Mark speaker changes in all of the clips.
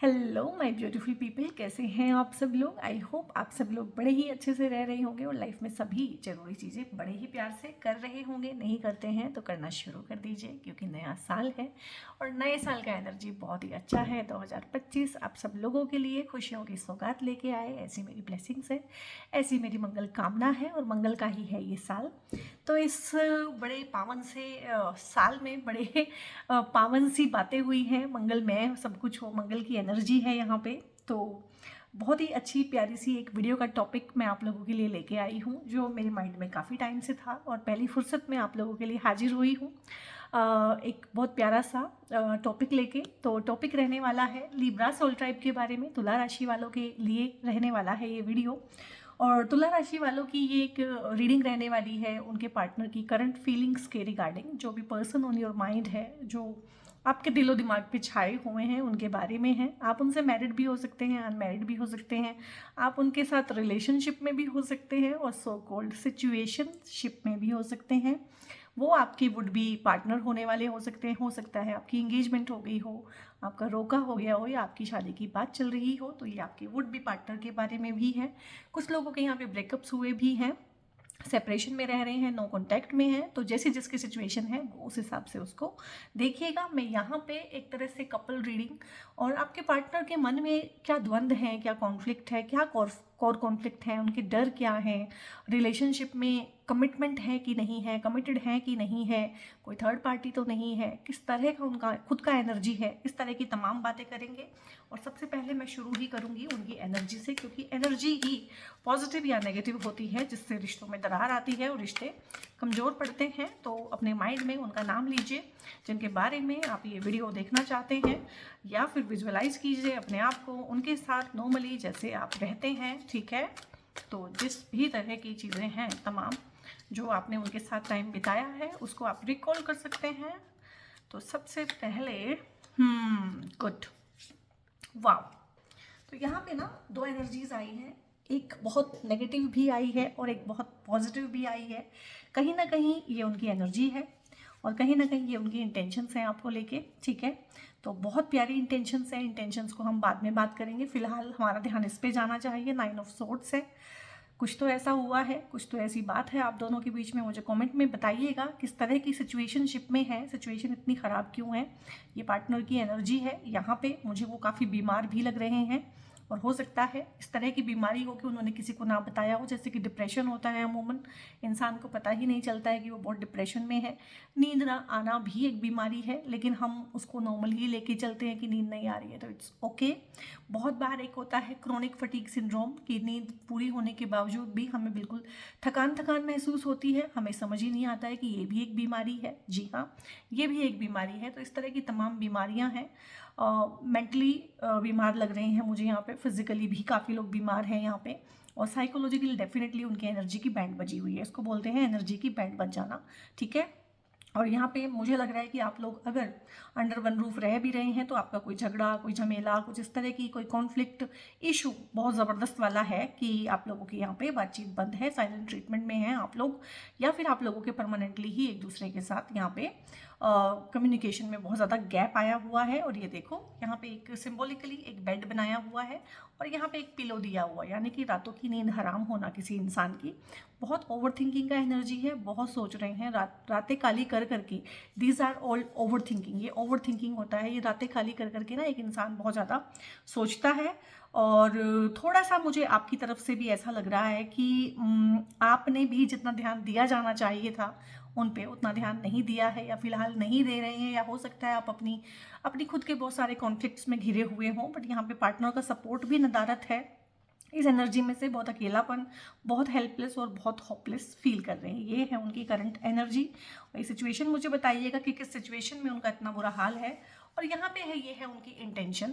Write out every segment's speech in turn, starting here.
Speaker 1: Hello my beautiful people, कैसे हैं आप सब लोग। आई होप आप सब लोग बड़े ही अच्छे से रह रहे होंगे और लाइफ में सभी जरूरी चीज़ें बड़े ही प्यार से कर रहे होंगे। नहीं करते हैं तो करना शुरू कर दीजिए, क्योंकि नया साल है और नए साल का एनर्जी बहुत ही अच्छा है। 2025 आप सब लोगों के लिए खुशियों की सौगात लेके आए, ऐसी मेरी ब्लेसिंग्स है, ऐसी मेरी मंगल कामना है और मंगल का ही है ये साल। तो इस बड़े पावन से साल में बड़े पावन सी बातें हुई हैं, मंगलमय सब कुछ हो, मंगल की एनर्जी है यहाँ पे। तो बहुत ही अच्छी प्यारी सी एक वीडियो का टॉपिक मैं आप लोगों के लिए लेके आई हूँ, जो मेरे माइंड में काफ़ी टाइम से था और पहली फुर्सत में आप लोगों के लिए हाजिर हुई हूँ। एक बहुत प्यारा सा टॉपिक लेके। तो टॉपिक रहने वाला है लिब्रा सोल ट्राइब के बारे में, तुला राशि वालों के लिए रहने वाला है ये वीडियो। और तुला राशि वालों की ये एक रीडिंग रहने वाली है उनके पार्टनर की करंट फीलिंग्स के रिगार्डिंग। जो भी पर्सन ऑन योर माइंड है, जो आपके दिलो दिमाग पे छाए हुए हैं, उनके बारे में है। आप उनसे मैरिड भी हो सकते हैं, अनमैरिड भी हो सकते हैं, आप उनके साथ रिलेशनशिप में भी हो सकते हैं और सो कॉल्ड सिचुएशनशिप में भी हो सकते हैं। वो आपके वुड बी पार्टनर होने वाले हो सकते हैं। हो सकता है आपकी इंगेजमेंट हो गई हो, आपका रोका हो गया हो, या आपकी शादी की बात चल रही हो, तो ये आपके वुड बी पार्टनर के बारे में भी है। कुछ लोगों के यहाँ पे ब्रेकअप्स हुए भी हैं, सेपरेशन में रह रहे हैं, नो कॉन्टैक्ट में हैं। तो जैसे जिसकी सिचुएशन है वो उस हिसाब से उसको देखिएगा। मैं यहाँ पे एक तरह से कपल रीडिंग और आपके पार्टनर के मन में क्या द्वंद्व है, क्या कॉन्फ्लिक्ट है, क्या कोर कॉन्फ्लिक्ट है, उनके डर क्या है, रिलेशनशिप में कमिटमेंट है कि नहीं है, कमिटेड है कि नहीं है, कोई थर्ड पार्टी तो नहीं है, किस तरह का उनका खुद का एनर्जी है, इस तरह की तमाम बातें करेंगे। और सबसे पहले मैं शुरू ही करूँगी उनकी एनर्जी से, क्योंकि एनर्जी ही पॉजिटिव या नेगेटिव होती है, जिससे रिश्तों में दरार आती है और रिश्ते कमज़ोर पड़ते हैं। तो अपने माइंड में उनका नाम लीजिए जिनके बारे में आप ये वीडियो देखना चाहते हैं, या फिर विजुअलाइज कीजिए अपने आप को उनके साथ नॉर्मली जैसे आप रहते हैं, ठीक है। तो जिस भी तरह की चीज़ें हैं तमाम जो आपने उनके साथ टाइम बिताया है, उसको आप रिकॉल कर सकते हैं। तो सबसे पहले गुड, वाव। तो यहाँ पे ना दो एनर्जीज आई हैं, एक बहुत नेगेटिव भी आई है और एक बहुत पॉजिटिव भी आई है। कहीं ना कहीं ये उनकी एनर्जी है और कहीं ना कहीं ये उनकी इंटेंशंस हैं आपको लेके, ठीक है। तो बहुत प्यारी इंटेंशंस हैं, इंटेंशंस को हम बाद में बात करेंगे। फिलहाल हमारा ध्यान इस पे जाना चाहिए। 9 ऑफ सोर्ड्स है। कुछ तो ऐसा हुआ है, कुछ तो ऐसी बात है आप दोनों के बीच में। मुझे कमेंट में बताइएगा किस तरह की सिचुएशनशिप में है, सिचुएशन इतनी ख़राब क्यों है। ये पार्टनर की एनर्जी है यहाँ पे। मुझे वो काफ़ी बीमार भी लग रहे हैं और हो सकता है इस तरह की बीमारी हो कि उन्होंने किसी को ना बताया हो। जैसे कि डिप्रेशन होता है, अमूमन इंसान को पता ही नहीं चलता है कि वो बहुत डिप्रेशन में है। नींद ना आना भी एक बीमारी है, लेकिन हम उसको नॉर्मल ही लेके चलते हैं कि नींद नहीं आ रही है, तो इट्स ओके। बहुत बार एक होता है क्रोनिक फटीग सिंड्रोम, कि नींद पूरी होने के बावजूद भी हमें बिल्कुल थकान थकान महसूस होती है, हमें समझ ही नहीं आता है कि ये भी एक बीमारी है। जी हाँ, ये भी एक बीमारी है। तो इस तरह की तमाम बीमारियां हैं। मेंटली बीमार लग रहे हैं मुझे यहाँ पे, फिजिकली भी काफ़ी लोग बीमार हैं यहाँ पे, और साइकोलॉजिकली डेफिनेटली उनकी एनर्जी की बैंड बजी हुई है। इसको बोलते हैं एनर्जी की बैंड बज जाना, ठीक है। और यहाँ पे मुझे लग रहा है कि आप लोग अगर अंडर वन रूफ रह भी रहे हैं तो आपका कोई झगड़ा, कोई झमेला, कुछ इस तरह की कोई कॉन्फ्लिक्ट इशू बहुत ज़बरदस्त वाला है कि आप लोगों की यहाँ पे बातचीत बंद है, साइलेंट ट्रीटमेंट में है आप लोग, या फिर आप लोगों के परमानेंटली ही एक दूसरे के साथ यहाँ पे कम्युनिकेशन में बहुत ज़्यादा गैप आया हुआ है। और ये देखो यहाँ पे एक सिम्बोलिकली एक बेड बनाया हुआ है और यहाँ पे एक पिलो दिया हुआ है, यानी कि रातों की नींद हराम होना किसी इंसान की। बहुत ओवर थिंकिंग का एनर्जी है, बहुत सोच रहे हैं, रातें काली कर करके। These are all over thinking. ये ओवर थिंकिंग होता है, ये रातें खाली कर करके ना एक इंसान बहुत ज़्यादा सोचता है। और थोड़ा सा मुझे आपकी तरफ से भी ऐसा लग रहा है कि आपने भी जितना ध्यान दिया जाना चाहिए था उन पे उतना ध्यान नहीं दिया है, या फिलहाल नहीं दे रहे हैं, या हो सकता है आप अपनी खुद के बहुत सारे कॉन्फ्लिक्ट्स में घिरे हुए हों। बट यहाँ पे पार्टनर का सपोर्ट भी नदारत है। इस एनर्जी में से बहुत अकेलापन, बहुत हेल्पलेस और बहुत होपलेस फील कर रहे हैं। ये है उनकी करंट एनर्जी। और ये सिचुएशन मुझे बताइएगा कि किस सिचुएशन में उनका इतना बुरा हाल है। और यहाँ पे है, ये है उनकी इंटेंशन,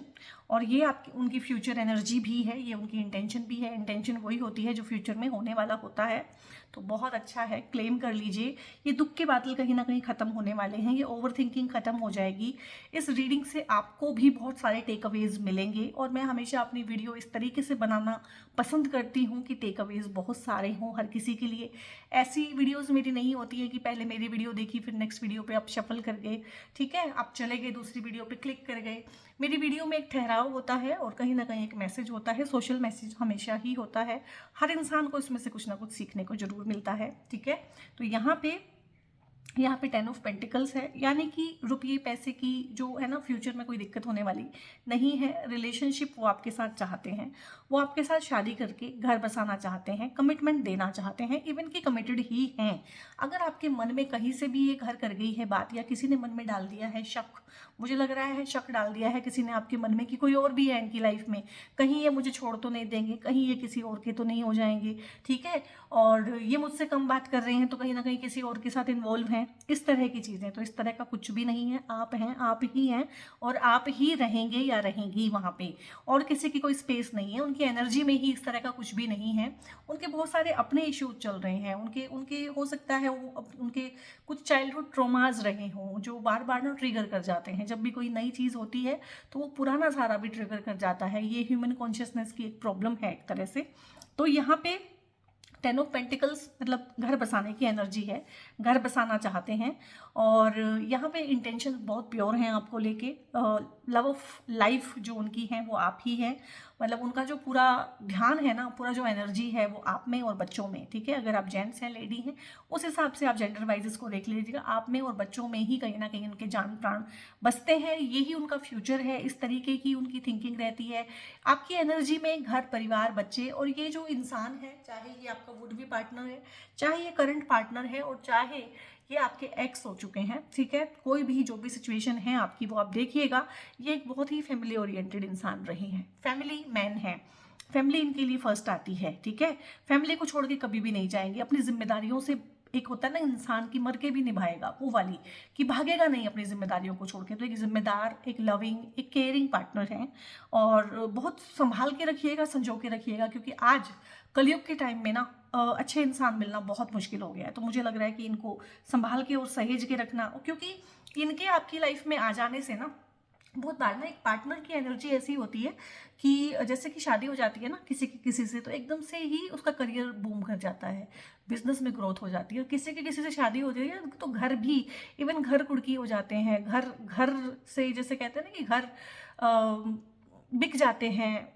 Speaker 1: और ये आपकी उनकी फ्यूचर एनर्जी भी है, ये उनकी इंटेंशन भी है। इंटेंशन वही होती है जो फ्यूचर में होने वाला होता है। तो बहुत अच्छा है, क्लेम कर लीजिए। ये दुख के बादल कहीं ना कहीं ख़त्म होने वाले हैं, ये ओवर थिंकिंग ख़त्म हो जाएगी। इस रीडिंग से आपको भी बहुत सारे टेक अवेज मिलेंगे, और मैं हमेशा अपनी वीडियो इस तरीके से बनाना पसंद करती हूँ कि टेक अवेज बहुत सारे हों हर किसी के लिए। ऐसी वीडियोज़ मेरी नहीं होती है कि पहले मेरी वीडियो देखी फिर नेक्स्ट वीडियो पर आप शफल कर गए, ठीक है, आप चले गए दूसरी वीडियो वीडियो पे क्लिक कर गए। मेरी वीडियो में एक ठहराव होता है और कहीं ना कहीं एक मैसेज होता है, सोशल मैसेज हमेशा ही होता है। हर इंसान को इसमें से कुछ ना कुछ सीखने को जरूर मिलता है, ठीक है। तो यहाँ पे 10 ऑफ पेंटिकल्स है, यानी कि रुपये पैसे की जो है ना फ्यूचर में कोई दिक्कत होने वाली नहीं है। रिलेशनशिप वो आपके साथ चाहते हैं, वो आपके साथ शादी करके घर बसाना चाहते हैं, कमिटमेंट देना चाहते हैं, इवन कि कमिटेड ही हैं। अगर आपके मन में कहीं से भी ये घर कर गई है बात, या किसी ने मन में डाल दिया है शक, मुझे लग रहा है शक डाल दिया है किसी ने आपके मन में कि कोई और भी है इनकी लाइफ में, कहीं ये मुझे छोड़ तो नहीं देंगे, कहीं ये किसी और के तो नहीं हो जाएंगे, ठीक है, और ये मुझसे कम बात कर रहे हैं तो कहीं ना कहीं किसी और के साथ इन्वॉल्व हैं, इस तरह की चीज़ें। तो इस तरह का कुछ भी नहीं है, आप हैं, आप ही हैं और आप ही रहेंगे या रहेंगी वहाँ पे, और किसी की कोई स्पेस नहीं है। उनकी एनर्जी में ही इस तरह का कुछ भी नहीं है। उनके बहुत सारे अपने इश्यूज चल रहे हैं, उनके हो सकता है वो उनके कुछ चाइल्डहुड ट्रॉमाज रहे हों जो बार बार ना ट्रिगर कर जाते हैं। जब भी कोई नई चीज़ होती है तो वो पुराना सारा भी ट्रिगर कर जाता है। ये ह्यूमन कॉन्शियसनेस की एक प्रॉब्लम है एक तरह से। तो यहाँ पे 10 ऑफ पेंटिकल्स मतलब घर बसाने की एनर्जी है, घर बसाना चाहते हैं, और यहाँ पे इंटेंशन बहुत प्योर हैं आपको लेके। लव ऑफ लाइफ जो उनकी है वो आप ही हैं, मतलब उनका जो पूरा ध्यान है ना, पूरा जो एनर्जी है वो आप में और बच्चों में, ठीक है। अगर आप जेंट्स हैं, लेडी हैं, उस हिसाब से आप जेंडर वाइज इसको देख लीजिएगा। आप में और बच्चों में ही कहीं ना कहीं उनके जान प्राण बसते हैं, यही उनका फ्यूचर है, इस तरीके की उनकी थिंकिंग रहती है। आपकी एनर्जी में घर परिवार बच्चे और ये जो इंसान है, चाहे ये आपका वुड बी पार्टनर है, चाहे ये करंट पार्टनर है, और चाहे ये आपके एक्स हो चुके हैं, ठीक है, कोई भी जो भी सिचुएशन है आपकी वो आप देखिएगा, ये एक बहुत ही फैमिली ओरिएंटेड इंसान रहे हैं, फैमिली मैन है। फैमिली इनके लिए फर्स्ट आती है, ठीक है। फैमिली को छोड़ के कभी भी नहीं जाएंगे। अपनी जिम्मेदारियों से, एक होता है ना इंसान की मर के भी निभाएगा, वो वाली कि भागेगा नहीं अपनी जिम्मेदारियों को छोड़ के। तो एक जिम्मेदार, एक लविंग, एक केयरिंग पार्टनर है, और बहुत संभाल के रखिएगा, संजो के रखिएगा, क्योंकि आज कलयुग के टाइम में ना अच्छे इंसान मिलना बहुत मुश्किल हो गया है। तो मुझे लग रहा है कि इनको संभाल के और सहेज के रखना, क्योंकि इनके आपकी लाइफ में आ जाने से ना बहुत बार ना एक पार्टनर की एनर्जी ऐसी होती है कि जैसे कि शादी हो जाती है ना किसी से, तो एकदम से ही उसका करियर बूम कर जाता है, बिजनेस में ग्रोथ हो जाती है। और किसी से शादी होती है तो घर भी, इवन घर कुड़की हो जाते हैं, घर से जैसे कहते हैं ना कि घर बिक जाते हैं,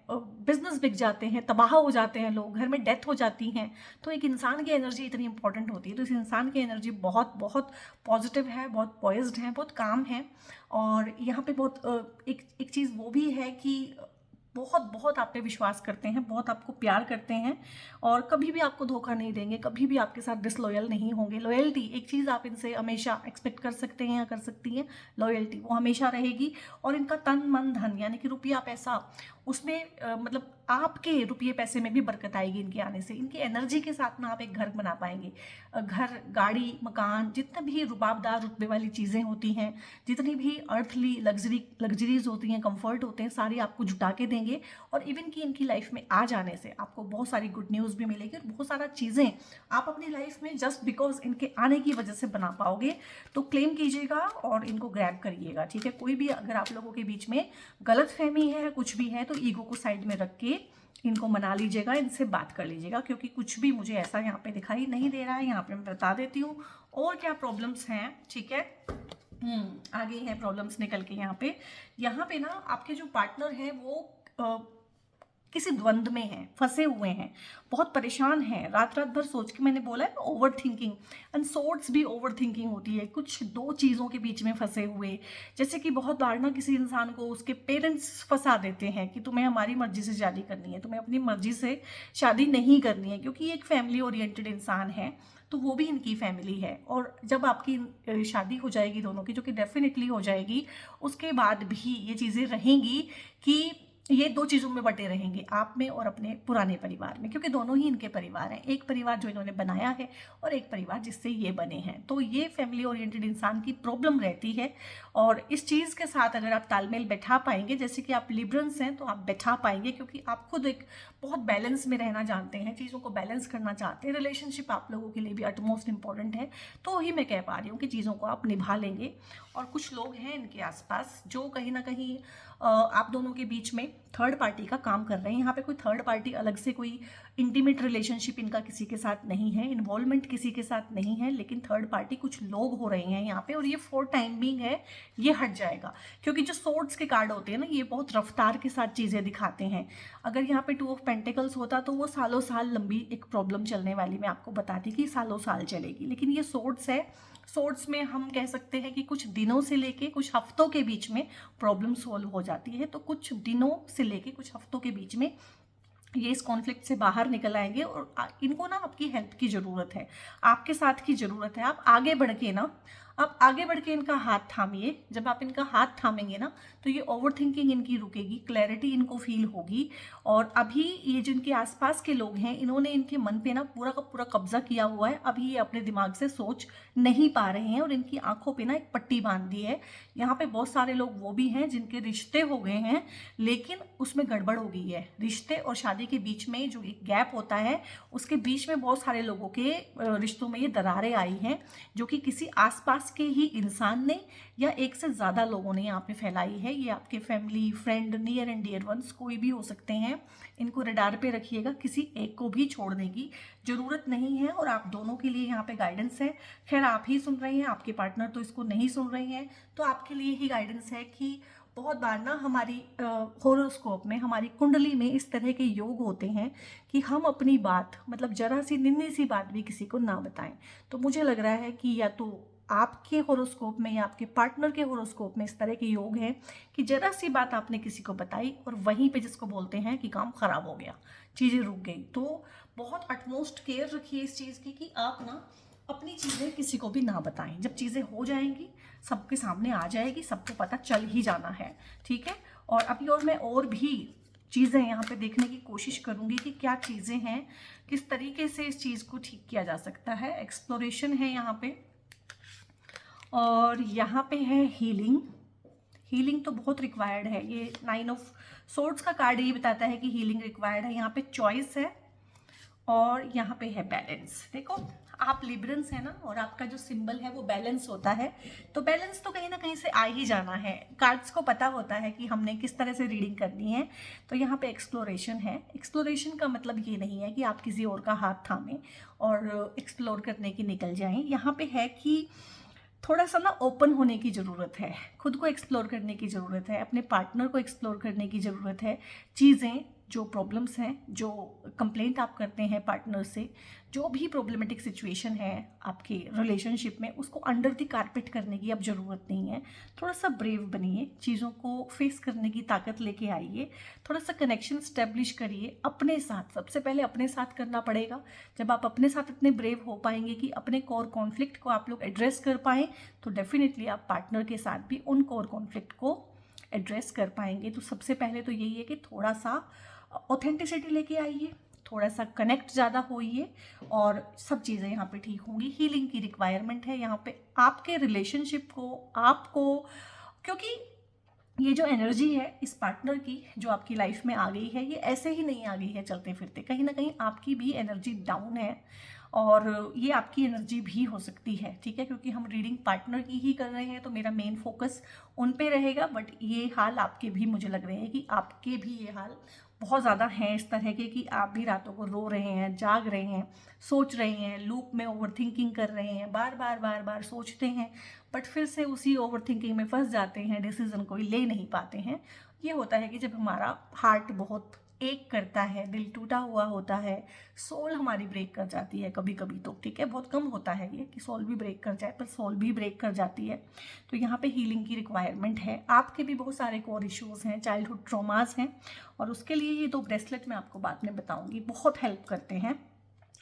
Speaker 1: बिजनेस बिक जाते हैं, तबाह हो जाते हैं लोग, घर में डेथ हो जाती हैं। तो एक इंसान की एनर्जी इतनी इंपॉर्टेंट होती है। तो इस इंसान की एनर्जी बहुत बहुत पॉजिटिव है, बहुत पॉइज्ड है, बहुत काम है। और यहाँ पे बहुत एक चीज़ वो भी है कि बहुत बहुत आप पे विश्वास करते हैं, बहुत आपको प्यार करते हैं, और कभी भी आपको धोखा नहीं देंगे, कभी भी आपके साथ डिसलॉयल नहीं होंगे। लॉयल्टी एक चीज़ आप इनसे हमेशा एक्सपेक्ट कर सकते हैं या कर सकती हैं, लॉयल्टी वो हमेशा रहेगी। और इनका तन मन धन यानी कि रुपया पैसा, उसमें मतलब आपके रुपये पैसे में भी बरकत आएगी इनके आने से। इनकी एनर्जी के साथ ना आप एक घर बना पाएंगे। घर, गाड़ी, मकान, जितने भी रुबाबदार रुतबे वाली चीज़ें होती हैं, जितनी भी अर्थली लग्जरीज होती हैं, कंफर्ट होते हैं, सारी आपको जुटा के देंगे। और इवन कि इनकी लाइफ में आ जाने से आपको बहुत सारी गुड न्यूज़ भी मिलेगी, और बहुत सारा चीज़ें आप अपनी लाइफ में जस्ट बिकॉज इनके आने की वजह से बना पाओगे। तो क्लेम कीजिएगा और इनको ग्रैब करिएगा, ठीक है। कोई भी अगर आप लोगों के बीच में गलत फहमी है, कुछ भी है, तो ईगो को साइड में रख के इनको मना लीजिएगा, इनसे बात कर लीजिएगा, क्योंकि कुछ भी मुझे ऐसा यहाँ पे दिखाई नहीं दे रहा है। यहाँ पे मैं बता देती हूँ और क्या प्रॉब्लम्स हैं, ठीक है। आगे हैं प्रॉब्लम्स निकल के। यहाँ पे ना आपके जो पार्टनर हैं वो किसी द्वंद में हैं, फंसे हुए हैं, बहुत परेशान हैं, रात भर सोच के, मैंने बोला है ओवर थिंकिंग, एंड सोर्ट्स भी ओवर थिंकिंग होती है, कुछ दो चीज़ों के बीच में फंसे हुए। जैसे कि बहुत बार ना किसी इंसान को उसके पेरेंट्स फंसा देते हैं कि तुम्हें हमारी मर्जी से शादी करनी है, तुम्हें अपनी मर्जी से शादी नहीं करनी है, क्योंकि ये एक फैमिली ओरिएंटेड इंसान है, तो वो भी इनकी फैमिली है। और जब आपकी शादी हो जाएगी दोनों की, जो कि डेफिनेटली हो जाएगी, उसके बाद भी ये चीज़ें रहेंगी कि ये दो चीज़ों में बटे रहेंगे, आप में और अपने पुराने परिवार में, क्योंकि दोनों ही इनके परिवार हैं। एक परिवार जो इन्होंने बनाया है और एक परिवार जिससे ये बने हैं। तो ये फैमिली ओरिएंटेड इंसान की प्रॉब्लम रहती है। और इस चीज़ के साथ अगर आप तालमेल बैठा पाएंगे, जैसे कि आप लिबरल्स हैं, तो आप बैठा पाएंगे, क्योंकि आप खुद एक बहुत बैलेंस में रहना जानते हैं, चीज़ों को बैलेंस करना चाहते हैं। रिलेशनशिप आप लोगों के लिए भी अटमोस्ट इंपॉर्टेंट है, तो ही मैं कह पा रही हूँ कि चीज़ों को आप निभा लेंगे। और कुछ लोग हैं इनके आसपास जो कहीं ना कहीं आप दोनों के बीच में थर्ड पार्टी का काम कर रहे हैं। यहाँ पे कोई थर्ड पार्टी अलग से कोई इंटीमेट रिलेशनशिप इनका किसी के साथ नहीं है, इन्वॉल्वमेंट किसी के साथ नहीं है, लेकिन थर्ड पार्टी कुछ लोग हो रहे हैं यहाँ पे। और ये फॉर टाइम बिंग है, ये हट जाएगा, क्योंकि जो सोर्ड्स के कार्ड होते हैं ना, ये बहुत रफ्तार के साथ चीज़ें दिखाते हैं। अगर यहाँ पे 2 ऑफ पेंटिकल्स होता तो वो सालों साल लंबी एक प्रॉब्लम चलने वाली, मैं आपको बताती कि सालों साल चलेगी। लेकिन ये सोर्ड्स है, सोर्ट्स में हम कह सकते हैं कि कुछ दिनों से लेके कुछ हफ्तों के बीच में प्रॉब्लम सॉल्व हो जाती है। तो कुछ दिनों से लेके कुछ हफ्तों के बीच में ये इस कॉन्फ्लिक्ट से बाहर निकल आएंगे। और इनको ना आपकी हेल्प की ज़रूरत है, आपके साथ की ज़रूरत है। आप आगे बढ़ के ना, आप आगे बढ़ के इनका हाथ थामिए। जब आप इनका हाथ थामेंगे ना, तो ये ओवर थिंकिंग इनकी रुकेगी, क्लैरिटी इनको फील होगी। और अभी ये जिनके आसपास के लोग हैं, इन्होंने इनके मन पे ना पूरा का पूरा कब्जा किया हुआ है। अभी ये अपने दिमाग से सोच नहीं पा रहे हैं और इनकी आंखों पे ना एक पट्टी बांध दी है। यहाँ पे बहुत सारे लोग वो भी हैं जिनके रिश्ते हो गए हैं, लेकिन उसमें गड़बड़ हो गई है। रिश्ते और शादी के बीच में जो एक गैप होता है, उसके बीच में बहुत सारे लोगों के रिश्तों में ये दरारें आई हैं, जो कि किसी आसपास के ही इंसान ने या एक से ज़्यादा लोगों ने यहाँ पे फैलाई है। ये आपके family, friend, near and dear ones कोई भी हो सकते हैं। इनको रडार पे रखिएगा, किसी एक को भी छोड़ने की ज़रूरत नहीं है। और आप दोनों के लिए यहाँ पे गाइडेंस है। खैर आप ही सुन रहे हैं, आपके पार्टनर तो इसको नहीं सुन रहे हैं, तो आपके लिए ही गाइडेंस है कि बहुत बार ना हमारी होरोस्कोप में, हमारी कुंडली में इस तरह के योग होते हैं कि हम अपनी बात, मतलब जरा सी निन्नी सी बात भी किसी को ना बताएं। तो मुझे लग रहा है कि या तो आपके होरोस्कोप में या आपके पार्टनर के होरोस्कोप में इस तरह के योग हैं कि जरा सी बात आपने किसी को बताई और वहीं पे जिसको बोलते हैं कि काम खराब हो गया, चीज़ें रुक गई। तो बहुत अटमोस्ट केयर रखिए इस चीज़ की कि आप ना अपनी चीज़ें किसी को भी ना बताएं। जब चीज़ें हो जाएंगी, सबके सामने आ जाएगी, सबको पता चल ही जाना है, ठीक है। और अभी और मैं और भी चीज़ें यहाँ पे देखने की कोशिश करूँगी कि क्या चीज़ें हैं, किस तरीके से इस चीज़ को ठीक किया जा सकता है। एक्सप्लोरेशन है यहाँ पे, और यहाँ पे है हीलिंग। हीलिंग तो बहुत रिक्वायर्ड है। ये 9 ऑफ सोर्ड्स का कार्ड ये बताता है कि हीलिंग रिक्वायर्ड है। यहाँ पे चॉइस है और यहाँ पे है बैलेंस। देखो आप लिबरल्स है ना, और आपका जो सिंबल है वो बैलेंस होता है, तो बैलेंस तो कहीं ना कहीं से आ ही जाना है। कार्ड्स को पता होता है कि हमने किस तरह से रीडिंग करनी है। तो यहाँ पे एक्सप्लोरेशन है। एक्सप्लोरेशन का मतलब ये नहीं है कि आप किसी और का हाथ थामें और एक्सप्लोर करने की निकल जाएं। यहाँ पे है कि थोड़ा सा ना ओपन होने की ज़रूरत है, खुद को एक्सप्लोर करने की ज़रूरत है, अपने पार्टनर को एक्सप्लोर करने की ज़रूरत है। चीज़ें, जो प्रॉब्लम्स हैं, जो कंप्लेंट आप करते हैं पार्टनर से, जो भी प्रॉब्लमेटिक सिचुएशन है आपके रिलेशनशिप में, उसको अंडर द कारपेट करने की अब ज़रूरत नहीं है। थोड़ा सा ब्रेव बनिए, चीज़ों को फेस करने की ताकत लेके आइए, थोड़ा सा कनेक्शन स्टेब्लिश करिए अपने साथ। सबसे पहले अपने साथ करना पड़ेगा। जब आप अपने साथ इतने ब्रेव हो पाएंगे कि अपने कोर कॉन्फ्लिक्ट को आप लोग एड्रेस कर पाएँ, तो डेफिनेटली आप पार्टनर के साथ भी उन कोर कॉन्फ्लिक्ट को एड्रेस कर पाएंगे। तो सबसे पहले तो यही है कि थोड़ा सा ऑथेंटिसिटी लेके आइए, थोड़ा सा कनेक्ट ज़्यादा होइए, और सब चीज़ें यहाँ पे ठीक होंगी। हीलिंग की रिक्वायरमेंट है यहाँ पे आपके रिलेशनशिप को, आपको, क्योंकि ये जो एनर्जी है इस पार्टनर की जो आपकी लाइफ में आ गई है, ये ऐसे ही नहीं आ गई है चलते फिरते। कहीं ना कहीं आपकी भी एनर्जी डाउन है, और ये आपकी एनर्जी भी हो सकती है, ठीक है। क्योंकि हम रीडिंग पार्टनर की ही कर रहे हैं, तो मेरा मेन फोकस उन पे रहेगा। बट ये हाल आपके भी, मुझे लग रहे हैं कि आपके भी ये हाल बहुत ज़्यादा हैं इस तरह के कि आप भी रातों को रो रहे हैं, जाग रहे हैं, सोच रहे हैं, लूप में ओवर थिंकिंग कर रहे हैं, बार बार सोचते हैं, बट फिर से उसी ओवर थिंकिंग में फंस जाते हैं, डिसीजन कोई ले नहीं पाते हैं। ये होता है कि जब हमारा हार्ट बहुत एक करता है, दिल टूटा हुआ होता है, सोल हमारी ब्रेक कर जाती है कभी कभी, तो ठीक है, बहुत कम होता है ये कि सोल भी ब्रेक कर जाए, पर सोल भी ब्रेक कर जाती है। तो यहाँ पे हीलिंग की रिक्वायरमेंट है। आपके भी बहुत सारे कोर इश्यूज़ हैं, चाइल्डहुड ट्रॉमास हैं, और उसके लिए ये 2 ब्रेसलेट मैं आपको बाद में बताऊँगी, बहुत हेल्प करते हैं।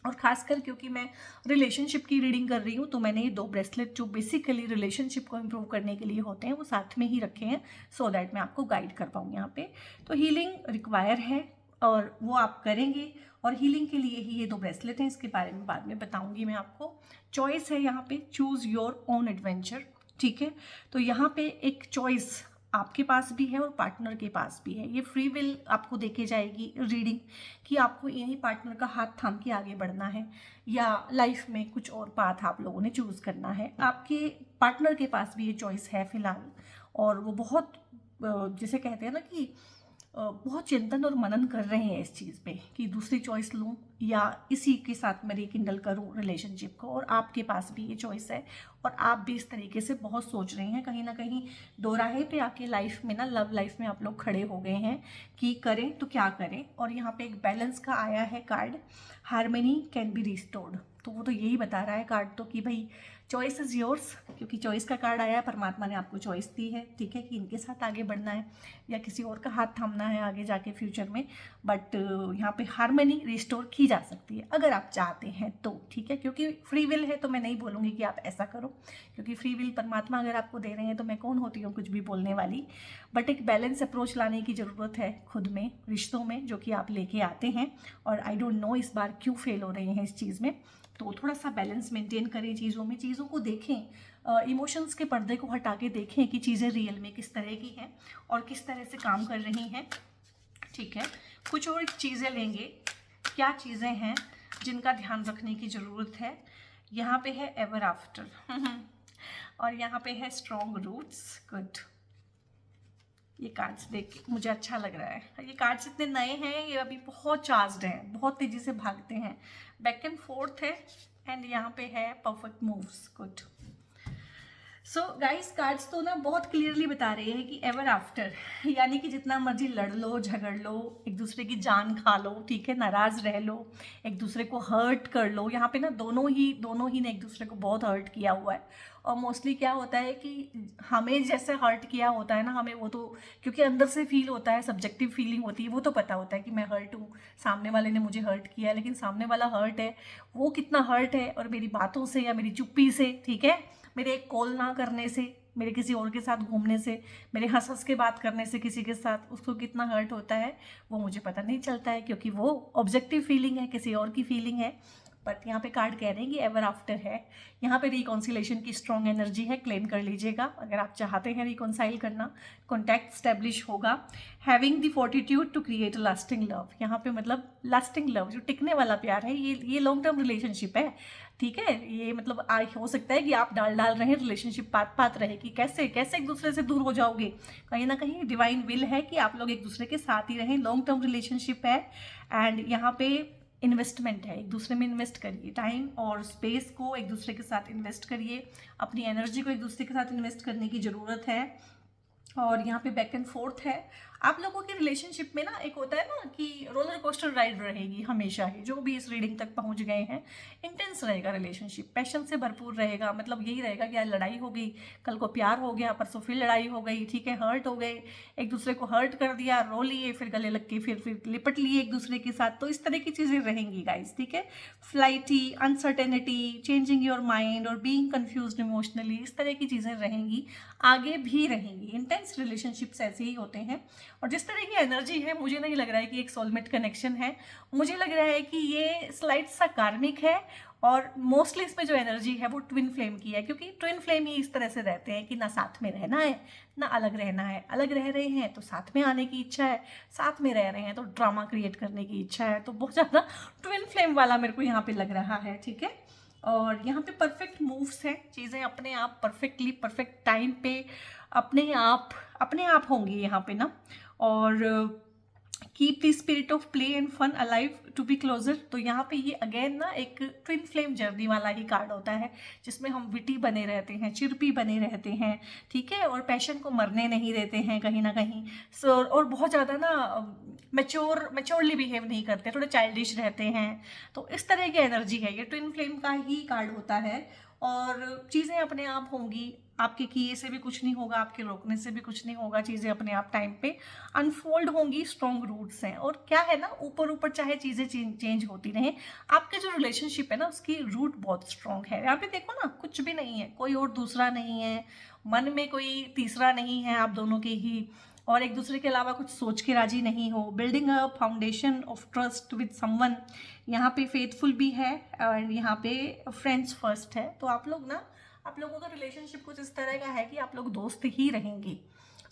Speaker 1: और खासकर क्योंकि मैं रिलेशनशिप की रीडिंग कर रही हूँ, तो मैंने ये 2 ब्रेसलेट जो बेसिकली रिलेशनशिप को इम्प्रूव करने के लिए होते हैं, वो साथ में ही रखे हैं, सो दैट मैं आपको गाइड कर पाऊँ यहाँ पे। तो हीलिंग रिक्वायर है और वो आप करेंगे, और हीलिंग के लिए ही ये 2 ब्रेसलेट हैं, इसके बारे में बाद में बताऊँगी मैं आपको। चॉइस है यहाँ पे, चूज़ योर ओन एडवेंचर, ठीक है। तो यहाँ पे एक चॉइस आपके पास भी है और पार्टनर के पास भी है। ये फ्री विल आपको देके जाएगी रीडिंग कि आपको इन्हीं पार्टनर का हाथ थाम के आगे बढ़ना है या लाइफ में कुछ और पाथ आप लोगों ने चूज़ करना है। आपके पार्टनर के पास भी ये चॉइस है फिलहाल, और वो बहुत जैसे कहते हैं ना कि बहुत चिंतन और मनन कर रहे हैं इस चीज़ पे कि दूसरी चॉइस लूँ या इसी के साथ मैं रिकिंडल करूँ रिलेशनशिप को। और आपके पास भी ये चॉइस है और आप भी इस तरीके से बहुत सोच रहे हैं, कहीं ना कहीं दोराहे पे आके लाइफ में ना, लव लाइफ में आप लोग खड़े हो गए हैं कि करें तो क्या करें। और यहाँ पे एक बैलेंस का आया है card, harmony can be restored. तो वो तो यही बता रहा है कार्ड तो कि भाई चॉइस इज़ योर्स, क्योंकि चॉइस का कार्ड आया है, परमात्मा ने आपको चॉइस दी है, ठीक है, कि इनके साथ आगे बढ़ना है या किसी और का हाथ थामना है आगे जाके फ्यूचर में। बट यहाँ पे हार्मनी रिस्टोर की जा सकती है अगर आप चाहते हैं तो, ठीक है, क्योंकि फ्री विल है तो मैं नहीं बोलूँगी कि आप ऐसा करो, क्योंकि फ्री विल परमात्मा अगर आपको दे रहे हैं तो मैं कौन होती हूँ कुछ भी बोलने वाली। बट एक बैलेंस अप्रोच लाने की ज़रूरत है खुद में, रिश्तों में, जो कि आप लेके आते हैं। और आई डोंट नो इस बार क्यों फेल हो रहे हैं इस चीज़ में, तो थोड़ा सा बैलेंस मेंटेन करें चीज़ों में, चीज़ों को देखें, इमोशंस के पर्दे को हटा के देखें कि चीज़ें रियल में किस तरह की हैं और किस तरह से काम कर रही हैं, ठीक है। कुछ और चीज़ें लेंगे, क्या चीज़ें हैं जिनका ध्यान रखने की ज़रूरत है। यहाँ पे है एवर आफ्टर और यहाँ पे है स्ट्रॉन्ग रूट्स, गुड। ये कार्ड्स देख के मुझे अच्छा लग रहा है। ये कार्ड्स इतने नए हैं, ये अभी बहुत चार्ज्ड हैं, बहुत तेज़ी से भागते हैं, बैक एंड फोर्थ है, एंड यहाँ पे है perfect moves, good. So guys cards तो ना बहुत क्लियरली बता रहे हैं कि एवर आफ्टर, यानी कि जितना मर्जी लड़ लो, झगड़ लो, एक दूसरे की जान खा लो, ठीक है, नाराज़ रह लो, एक दूसरे को हर्ट कर लो। यहाँ पे ना दोनों ही ने एक दूसरे को बहुत हर्ट किया हुआ है। और मोस्टली क्या होता है कि हमें जैसे हर्ट किया होता है ना, हमें वो तो क्योंकि अंदर से फील होता है, सब्जेक्टिव फीलिंग होती है, वो तो पता होता है कि मैं हर्ट हूँ, सामने वाले ने मुझे हर्ट किया। लेकिन सामने वाला हर्ट है, वो कितना हर्ट है, और मेरी बातों से या मेरी चुप्पी से, ठीक है, मेरे एक कॉल ना करने से, मेरे किसी और के साथ घूमने से, मेरे हंस हंस के बात करने से किसी के साथ, उसको कितना हर्ट होता है वो मुझे पता नहीं चलता है, क्योंकि वो ऑब्जेक्टिव फीलिंग है, किसी और की फीलिंग है। बट यहाँ पे कार्ड कह रहे हैं कि एवर आफ्टर है, यहाँ पे रिकॉन्सिलेशन की स्ट्रॉन्ग एनर्जी है, क्लेम कर लीजिएगा अगर आप चाहते हैं रिकॉन्साइल करना। कॉन्टैक्ट स्टैब्लिश होगा। Having the fortitude to create a lasting love, यहाँ पे मतलब लास्टिंग लव, जो टिकने वाला प्यार है, ये लॉन्ग टर्म रिलेशनशिप है, ठीक है। ये मतलब हो सकता है कि आप डाल रहे हैं, रिलेशनशिप पात रहे कि कैसे कैसे एक दूसरे से दूर हो जाओगे। कहीं ना कहीं डिवाइन विल है कि आप लोग एक दूसरे के साथ ही रहें, लॉन्ग टर्म रिलेशनशिप है। एंड यहाँ पे इन्वेस्टमेंट है, एक दूसरे में इन्वेस्ट करिए, टाइम और स्पेस को एक दूसरे के साथ इन्वेस्ट करिए, अपनी एनर्जी को एक दूसरे के साथ इन्वेस्ट करने की ज़रूरत है। और यहाँ पे बैक एंड फोर्थ है। आप लोगों के रिलेशनशिप में ना एक होता है ना कि रोलर कोस्टर राइड रहेगी हमेशा ही, जो भी इस रीडिंग तक पहुंच गए हैं। इंटेंस रहेगा रिलेशनशिप, पैशन से भरपूर रहेगा, मतलब यही रहेगा कि आज लड़ाई हो गई, कल को प्यार हो गया, परसों फिर लड़ाई हो गई, ठीक है, हर्ट हो गए, एक दूसरे को हर्ट कर दिया, रो लिए, फिर गले लग के फिर लिपट लिए एक दूसरे के साथ। तो इस तरह की चीज़ें रहेंगी गाइस, ठीक है। Flighty, uncertainty, changing your mind और बीइंग कंफ्यूज्ड इमोशनली, इस तरह की चीज़ें रहेंगी, आगे भी रहेंगी। इंटेंस रिलेशनशिप्स ऐसे ही होते हैं। और जिस तरह की एनर्जी है, मुझे नहीं लग रहा है कि एक सोलमेट कनेक्शन है, मुझे लग रहा है कि ये स्लाइड सा कार्मिक है। और मोस्टली इसमें जो एनर्जी है वो ट्विन फ्लेम की है, क्योंकि ट्विन फ्लेम ही इस तरह से रहते हैं कि ना साथ में रहना है ना अलग रहना है। अलग रह रहे हैं तो साथ में आने की इच्छा है, साथ में रह रहे हैं तो ड्रामा क्रिएट करने की इच्छा है। तो बहुत ज़्यादा ट्विन फ्लेम वाला मेरे को यहाँ पे लग रहा है, ठीक है। और यहाँ पे परफेक्ट मूव्स हैं, चीज़ें अपने आप परफेक्टली परफेक्ट टाइम पे अपने आप होंगी यहाँ पे ना। और keep the spirit of play and fun alive to be closer. तो यहाँ पे ये अगेन ना एक ट्विन फ्लेम जर्नी वाला ही कार्ड होता है, जिसमें हम विटी बने रहते हैं, चिरपी बने रहते हैं, ठीक है, और पैशन को मरने नहीं देते हैं कहीं ना कहीं। सो और बहुत ज़्यादा ना मैच्योरली बिहेव नहीं करते, थोड़े चाइल्डिश रहते हैं। तो इस तरह की एनर्जी है, ये ट्विन फ्लेम का ही कार्ड होता है। और चीज़ें अपने आप होंगी, आपके किए से भी कुछ नहीं होगा, आपके रोकने से भी कुछ नहीं होगा, चीज़ें अपने आप टाइम पे अनफोल्ड होंगी। स्ट्रॉन्ग रूट्स हैं। और क्या है ना, ऊपर ऊपर चाहे चीज़ें चेंज होती रहें, आपके जो रिलेशनशिप है ना उसकी रूट बहुत स्ट्रॉन्ग है। यहाँ पे देखो ना, कुछ भी नहीं है, कोई और दूसरा नहीं है, मन में कोई तीसरा नहीं है, आप दोनों के ही, और एक दूसरे के अलावा कुछ सोच के राजी नहीं हो। Building a foundation of trust with someone, यहाँ पे फेथफुल भी है और यहाँ पे फ्रेंड्स फर्स्ट है। तो आप लोगों का रिलेशनशिप कुछ इस तरह का है कि आप लोग दोस्त ही रहेंगे,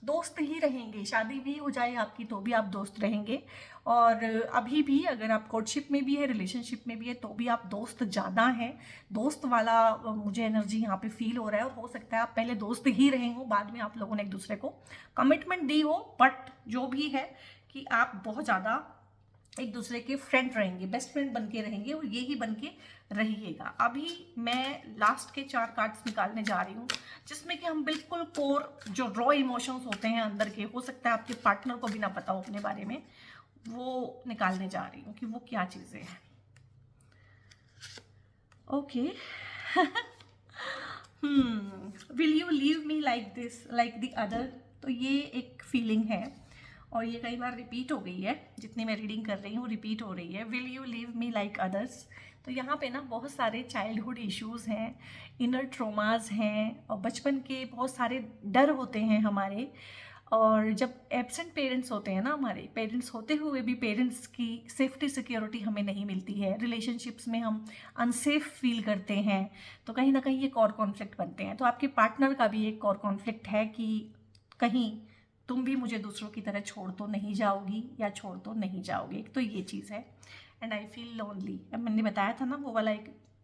Speaker 1: दोस्त ही रहेंगे, शादी भी हो जाए आपकी तो भी आप दोस्त रहेंगे। और अभी भी अगर आप कोर्टशिप में भी है, रिलेशनशिप में भी है, तो भी आप दोस्त ज़्यादा हैं। दोस्त वाला मुझे एनर्जी यहाँ पे फील हो रहा है। और हो सकता है आप पहले दोस्त ही रहे हो, बाद में आप लोगों ने एक दूसरे को कमिटमेंट दी हो, बट जो भी है कि आप बहुत ज़्यादा एक दूसरे के फ्रेंड रहेंगे, बेस्ट फ्रेंड बन के रहेंगे, और ये ही बन के रहिएगा। अभी मैं लास्ट के 4 कार्ड्स निकालने जा रही हूँ, जिसमें कि हम बिल्कुल कोर जो रॉ इमोशंस होते हैं अंदर के, हो सकता है आपके पार्टनर को भी ना पता हो अपने बारे में, वो निकालने जा रही हूँ कि वो क्या चीज़ें हैं। Okay. Will you leave me like this, like the other? तो ये एक फीलिंग है और ये कई बार रिपीट हो गई है, जितनी मैं रीडिंग कर रही हूँ रिपीट हो रही है। Will you leave me like others? तो यहाँ पे ना बहुत सारे चाइल्डहुड इश्यूज़ हैं, इनर ट्रोमाज हैं, और बचपन के बहुत सारे डर होते हैं हमारे। और जब एब्सेंट पेरेंट्स होते हैं ना, हमारे पेरेंट्स होते हुए भी पेरेंट्स की सेफ्टी सिक्योरिटी हमें नहीं मिलती है, रिलेशनशिप्स में हम अनसेफ फील करते हैं, तो कहीं ना कहीं ये कॉर कॉन्फ्लिक्ट बनते हैं। तो आपके पार्टनर का भी एक कॉर कॉन्फ्लिक्ट है कि कहीं तुम भी मुझे दूसरों की तरह छोड़ तो नहीं जाओगी या छोड़ तो नहीं जाओगे। तो ये चीज़ है। And I feel lonely. अब मैंने बताया था ना वो वाला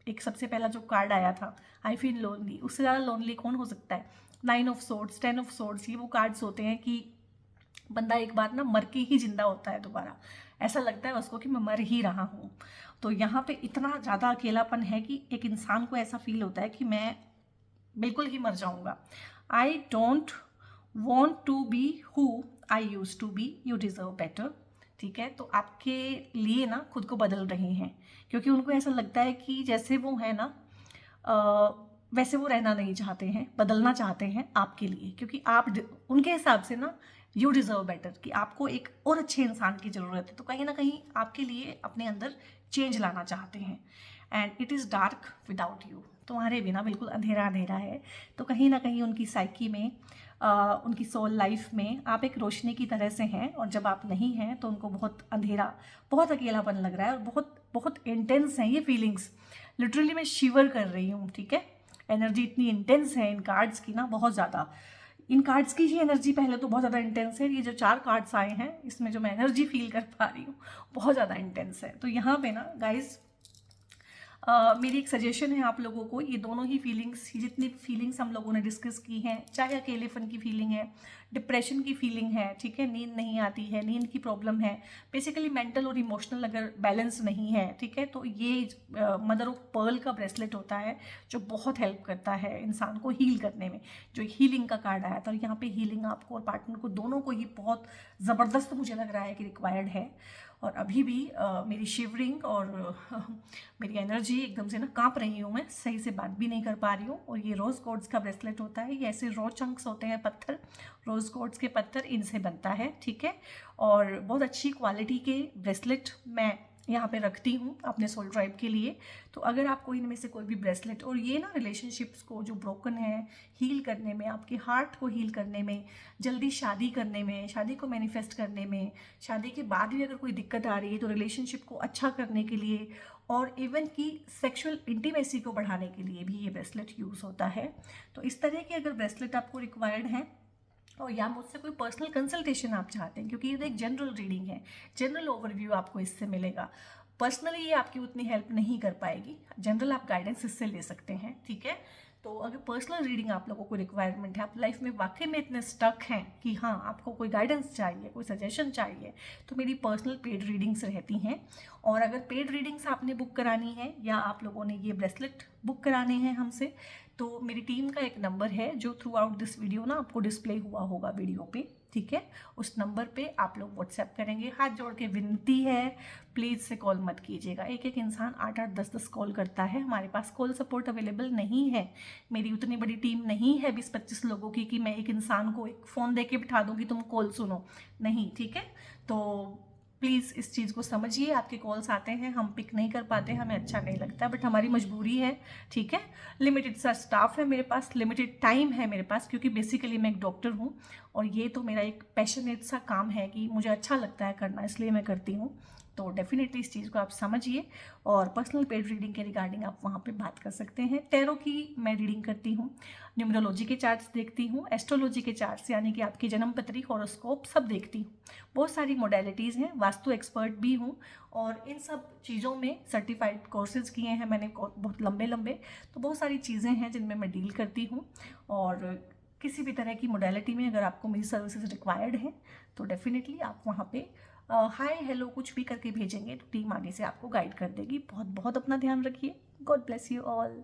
Speaker 1: एक सबसे पहला जो कार्ड आया था, आई फील लोनली। उससे ज़्यादा लोनली कौन हो सकता है? 9 ऑफ सोर्ड्स, 10 ऑफ सोर्ड्स, ये वो कार्ड्स होते हैं कि बंदा एक बार ना मर के ही जिंदा होता है दोबारा, ऐसा लगता है उसको कि मैं मर ही रहा हूँ। तो यहाँ पे इतना ज़्यादा अकेलापन है कि एक इंसान को ऐसा फील होता है कि मैं बिल्कुल ही मर जाऊँगा। I don't want to be who I used to be, you deserve better. ठीक है, तो आपके लिए ना खुद को बदल रहे हैं, क्योंकि उनको ऐसा लगता है कि जैसे वो है ना वैसे वो रहना नहीं चाहते हैं, बदलना चाहते हैं आपके लिए, क्योंकि आप उनके हिसाब से ना यू डिज़र्व बेटर, कि आपको एक और अच्छे इंसान की ज़रूरत है। तो कहीं ना कहीं आपके लिए अपने अंदर चेंज लाना चाहते हैं। And it is dark without you, तुम्हारे बिना बिल्कुल अंधेरा अंधेरा है। तो कहीं ना कहीं उनकी साइकी में, उनकी सोल लाइफ में आप एक रोशनी की तरह से हैं, और जब आप नहीं हैं तो उनको बहुत अंधेरा, बहुत अकेलापन लग रहा है, और बहुत बहुत इंटेंस हैं ये फीलिंग्स। लिटरली मैं शिवर कर रही हूँ। ठीक है, एनर्जी इतनी इंटेंस है इन कार्ड्स की ना, बहुत ज़्यादा। इन कार्ड्स की ही एनर्जी पहले तो बहुत ज़्यादा इंटेंस है। ये जो 4 कार्ड्स आए हैं इसमें जो मैं एनर्जी फील कर पा रही हूँ बहुत ज़्यादा इंटेंस है। तो यहाँ पे ना गाइज मेरी एक सजेशन है आप लोगों को, ये दोनों ही फीलिंग्स, जितनी फीलिंग्स हम लोगों ने डिस्कस की हैं, चाहे अकेलेपन की फीलिंग है, डिप्रेशन की फीलिंग है, ठीक है, नींद नहीं आती है, नींद की प्रॉब्लम है, बेसिकली मेंटल और इमोशनल अगर बैलेंस नहीं है, ठीक है, तो ये मदर ऑफ पर्ल का ब्रेसलेट होता है जो बहुत हेल्प करता है इंसान को हील करने में। जो एक हीलिंग का कार्ड आया था, और यहाँ पे हीलिंग आपको और पार्टनर को दोनों को ही बहुत ज़बरदस्त मुझे लग रहा है कि रिक्वायर्ड है। और अभी भी मेरी शिवरिंग और मेरी एनर्जी एकदम से ना कांप रही हूँ, मैं सही से बात भी नहीं कर पा रही हूँ। और ये रोज़ गोल्ड्स का ब्रेसलेट होता है, ये ऐसे रॉ चंक्स होते हैं पत्थर, रोज़ गोल्ड्स के पत्थर, इनसे बनता है। ठीक है, और बहुत अच्छी क्वालिटी के ब्रेसलेट मैं यहाँ पे रखती हूँ अपने सोल ट्राइब के लिए। तो अगर आपको इनमें से कोई भी ब्रेसलेट, और ये ना रिलेशनशिप्स को जो ब्रोकन है हील करने में, आपके हार्ट को हील करने में, जल्दी शादी करने में, शादी को मैनिफेस्ट करने में, शादी के बाद भी अगर कोई दिक्कत आ रही है तो रिलेशनशिप को अच्छा करने के लिए, और इवन की सेक्सुअल इंटीमेसी को बढ़ाने के लिए भी ये ब्रेसलेट यूज़ होता है। तो इस तरह के अगर ब्रेसलेट आपको रिक्वायर्ड हैं, और या मुझसे कोई पर्सनल कंसल्टेशन आप चाहते हैं, क्योंकि ये एक जनरल रीडिंग है, जनरल ओवरव्यू आपको इससे मिलेगा। पर्सनली ये आपकी उतनी हेल्प नहीं कर पाएगी, जनरल आप गाइडेंस इससे ले सकते हैं। ठीक है, तो अगर पर्सनल रीडिंग आप लोगों को रिक्वायरमेंट है, आप लाइफ में वाकई में इतने स्टक हैं कि हाँ आपको कोई गाइडेंस चाहिए, कोई सजेशन चाहिए, तो मेरी पर्सनल पेड रीडिंग्स रहती हैं। और अगर पेड रीडिंग्स आपने बुक करानी है, या आप लोगों ने ये ब्रेसलेट बुक कराने हैं हमसे, तो मेरी टीम का एक नंबर है जो थ्रू आउट दिस वीडियो ना आपको डिस्प्ले हुआ होगा वीडियो पे। ठीक है, उस नंबर पे आप लोग व्हाट्सएप करेंगे। हाथ जोड़ के विनती है, प्लीज़ से कॉल मत कीजिएगा। एक एक इंसान 8-8 10-10 कॉल करता है, हमारे पास कॉल सपोर्ट अवेलेबल नहीं है। मेरी उतनी बड़ी टीम नहीं है 20-25 लोगों की कि मैं एक इंसान को एक फ़ोन दे के बिठा दूँगी तुम कॉल सुनो, नहीं। ठीक है, तो प्लीज़ इस चीज़ को समझिए। आपके कॉल्स आते हैं, हम पिक नहीं कर पाते, हमें अच्छा नहीं लगता, बट हमारी मजबूरी है। ठीक है, लिमिटेड सा स्टाफ है मेरे पास, लिमिटेड टाइम है मेरे पास, क्योंकि बेसिकली मैं एक डॉक्टर हूँ, और ये तो मेरा एक पैशनेट सा काम है कि मुझे अच्छा लगता है करना, इसलिए मैं करती हूँ। तो डेफिनेटली इस चीज़ को आप समझिए और पर्सनल पेड रीडिंग के रिगार्डिंग आप वहाँ पे बात कर सकते हैं। टैरो की मैं रीडिंग करती हूँ, न्यूमरोलॉजी के चार्ट्स देखती हूँ, एस्ट्रोलॉजी के चार्ट्स यानी कि आपकी जन्म पत्री, हॉरोस्कोप सब देखती हूँ। बहुत सारी मोडेलिटीज़ हैं, वास्तु एक्सपर्ट भी हूँ और इन सब चीज़ों में सर्टिफाइड कोर्सेज किए हैं मैंने बहुत लंबे लंबे। तो बहुत सारी चीज़ें हैं जिनमें मैं डील करती हूँ और किसी भी तरह की मोडेलिटी में अगर आपको मेरी सर्विसेज रिक्वायर्ड हैं तो डेफिनेटली आप वहाँ पे हाय हेलो कुछ भी करके भेजेंगे तो टीम आगे से आपको गाइड कर देगी। बहुत बहुत अपना ध्यान रखिए। God bless you all.